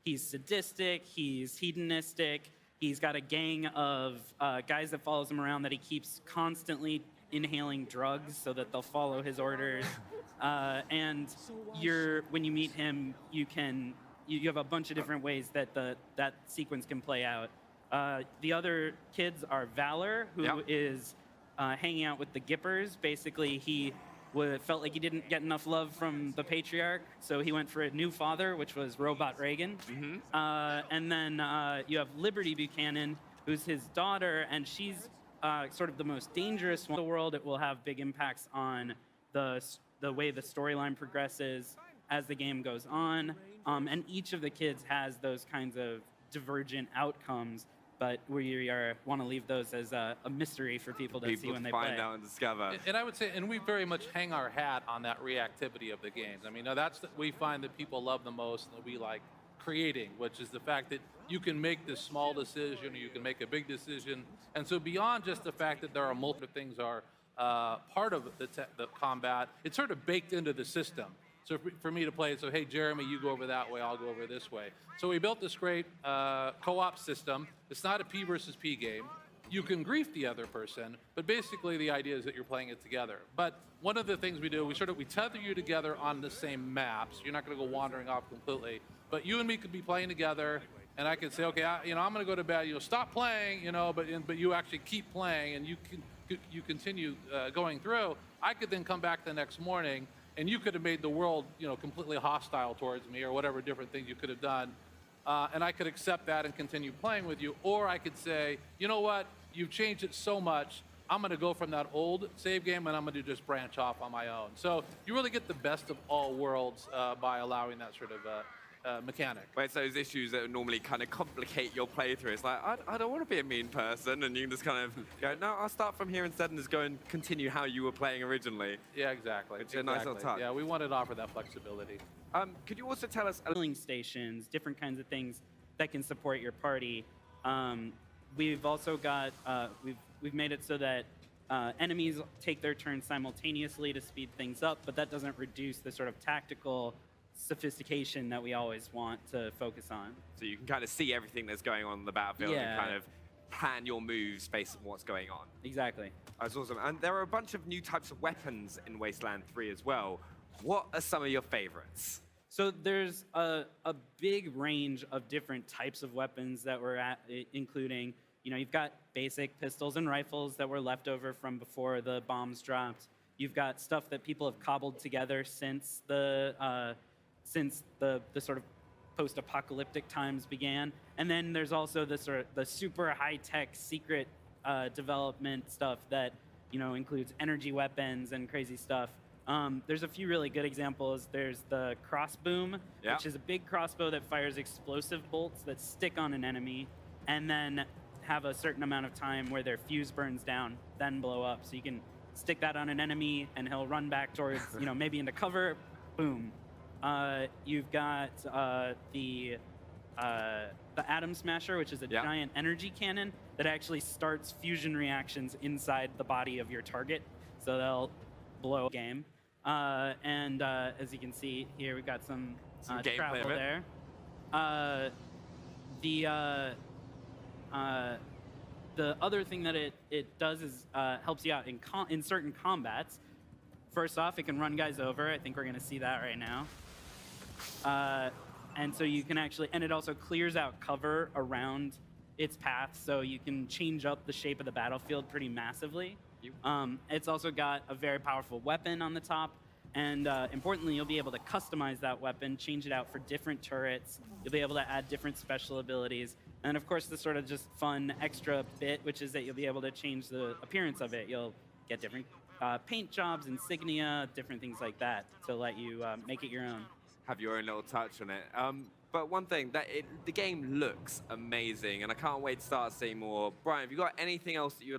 He's sadistic, he's hedonistic, he's got a gang of guys that follows him around that he keeps constantly inhaling drugs so that they'll follow his orders. And when you meet him, you have a bunch of different ways that that sequence can play out. The other kids are Valor, who is hanging out with the Gippers. Basically, he felt like he didn't get enough love from the patriarch, so he went for a new father, which was Robot Reagan. And then you have Liberty Buchanan, who's his daughter, and she's sort of the most dangerous one in the world. It will have big impacts on the way the storyline progresses as the game goes on. And each of the kids has those kinds of divergent outcomes, but we want to leave those as a mystery for people to see when they play. Find out and discover. And I would say, and we very much hang our hat on that reactivity of the games. I mean, we find that people love the most and that we like creating, which is the fact that you can make this small decision or you can make a big decision. And so beyond just the fact that there are multiple things are part of the combat, it's sort of baked into the system. So for me to play, so hey, Jeremy, you go over that way, I'll go over this way. So we built this great co-op system. It's not a P versus P game. You can grief the other person, but basically the idea is that you're playing it together. But one of the things we do, we tether you together on the same map, so you're not going to go wandering off completely. But you and me could be playing together, and I could say, okay, I'm going to go to bed. Stop playing, but you actually keep playing, and you continue going through. I could then come back the next morning, and you could have made the world, completely hostile towards me or whatever different thing you could have done. And I could accept that and continue playing with you. Or I could say, you know what, you've changed it so much, I'm going to go from that old save game and I'm going to just branch off on my own. So you really get the best of all worlds by allowing that sort of mechanic. Well, it's those issues that normally kind of complicate your playthrough. It's like, I don't want to be a mean person, and you can just kind of go, no, I'll start from here instead and just go and continue how you were playing originally. Yeah, exactly. Which is a nice little touch. Yeah, we wanted to offer that flexibility. Could you also tell us filling stations, different kinds of things that can support your party. We've also got we've made it so that enemies take their turn simultaneously to speed things up, but that doesn't reduce the sort of tactical sophistication that we always want to focus on. So you can kind of see everything that's going on in the battlefield and kind of plan your moves based on what's going on. Exactly. That's awesome. And there are a bunch of new types of weapons in Wasteland 3 as well. What are some of your favorites? So there's a big range of different types of weapons that we're including, you've got basic pistols and rifles that were left over from before the bombs dropped. You've got stuff that people have cobbled together since the sort of post-apocalyptic times began. And then there's also the super high-tech secret development stuff that includes energy weapons and crazy stuff. There's a few really good examples. There's the crossboom, which is a big crossbow that fires explosive bolts that stick on an enemy and then have a certain amount of time where their fuse burns down, then blow up. So you can stick that on an enemy and he'll run back towards, maybe into cover, boom. You've got the Atom Smasher, which is a giant energy cannon that actually starts fusion reactions inside the body of your target. So they'll blow a game. And as you can see here, we've got some travel there. The other thing that it does is helps you out in certain combats. First off, it can run guys over. I think we're going to see that right now. And so you can actually, and it also clears out cover around its path, so you can change up the shape of the battlefield pretty massively. It's also got a very powerful weapon on the top, and importantly, you'll be able to customize that weapon, change it out for different turrets. You'll be able to add different special abilities. And of course, the sort of just fun extra bit, which is that you'll be able to change the appearance of it. You'll get different paint jobs, insignia, different things like that to let you make it your own. Have your own little touch on it. But one thing, the game looks amazing, and I can't wait to start seeing more. Brian, have you got anything else that you